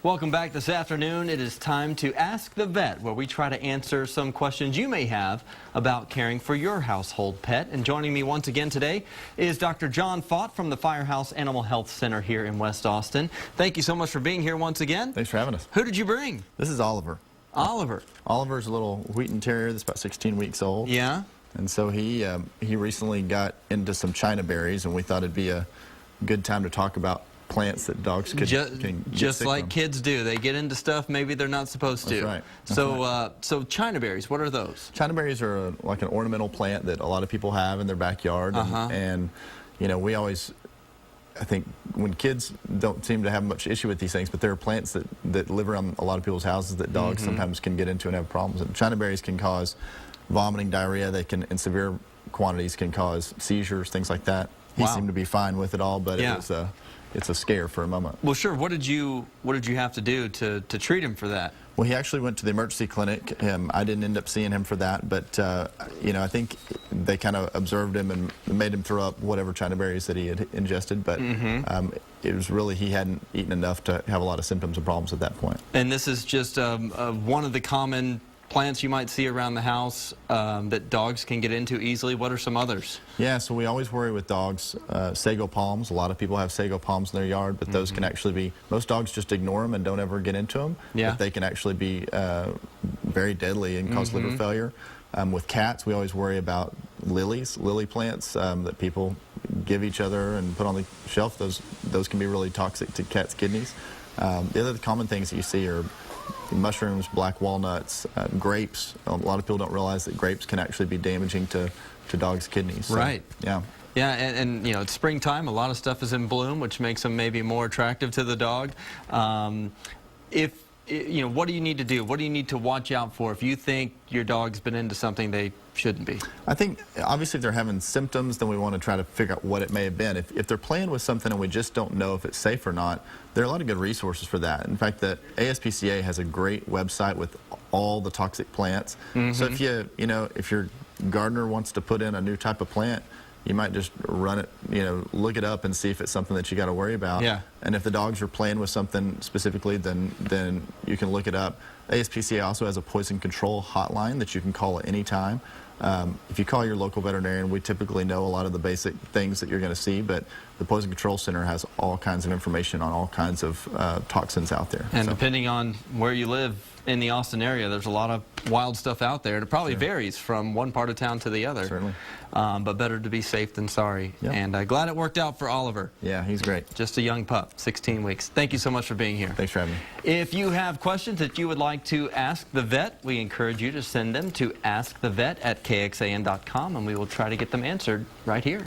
Welcome back this afternoon. It is time to Ask the Vet, where we try to answer some questions you may have about caring for your household pet. And joining me once again today is Dr. John Faught from the Firehouse Animal Health Center here in West Austin. Thank you so much for being here once again. Thanks for having us. Who did you bring? This is Oliver. Oliver. Oliver's a little Wheaten Terrier that's about 16 weeks old. Yeah. And so he recently got into some China berries, and we thought it'd be a good time to talk about plants that dogs can just like kids do. They get into stuff maybe they're not supposed to. That's right. So China berries, what are those? China berries are like an ornamental plant that a lot of people have in their backyard. And you know, I think when kids don't seem to have much issue with these things, but there are plants that live around a lot of people's houses that dogs sometimes can get into and have problems. And China berries can cause vomiting, diarrhea. They can, in severe quantities, can cause seizures, things like that. He seemed to be fine with it all, but it's a scare for a moment. Well, sure. What did you have to do to treat him for that? Well, he actually went to the emergency clinic. I didn't end up seeing him for that, but you know, I think they kind of observed him and made him throw up whatever China berries that he had ingested. But it was really, he hadn't eaten enough to have a lot of symptoms and problems at that point. And this is just one of the common plants you might see around the house that dogs can get into easily. What are some others? Yeah, so we always worry with dogs, sago palms. A lot of people have sago palms in their yard, but those can actually be, most dogs just ignore them and don't ever get into them. Yeah. But they can actually be very deadly and cause liver failure. With cats, we always worry about lily plants that people give each other and put on the shelf. Those can be really toxic to cats' kidneys. The other common things that you see are mushrooms, black walnuts, grapes. A lot of people don't realize that grapes can actually be damaging to dogs' kidneys. So, right. Yeah. Yeah, and you know, it's springtime. A lot of stuff is in bloom, which makes them maybe more attractive to the dog. You know, what do you need to do? What do you need to watch out for if you think your dog's been into something they shouldn't be? I think, obviously, if they're having symptoms, then we want to try to figure out what it may have been. If they're playing with something and we just don't know if it's safe or not, there are a lot of good resources for that. In fact, the ASPCA has a great website with all the toxic plants. So if if your gardener wants to put in a new type of plant, you might just run it, look it up and see if it's something that you got to worry about. Yeah. And if the dogs are playing with something specifically, then you can look it up. ASPCA also has a poison control hotline that you can call at any time. If you call your local veterinarian, we typically know a lot of the basic things that you're going to see, but the Poison Control Center has all kinds of information on all kinds of toxins out there. And depending on where you live in the Austin area, there's a lot of wild stuff out there. It probably varies from one part of town to the other. Certainly. But better to be safe than sorry. Yep. And glad it worked out for Oliver. Yeah, he's great. Just a young pup, 16 weeks. Thank you so much for being here. Thanks for having me. If you have questions that you would like to ask the vet, we encourage you to send them to askthevet@kxan.com, and we will try to get them answered right here.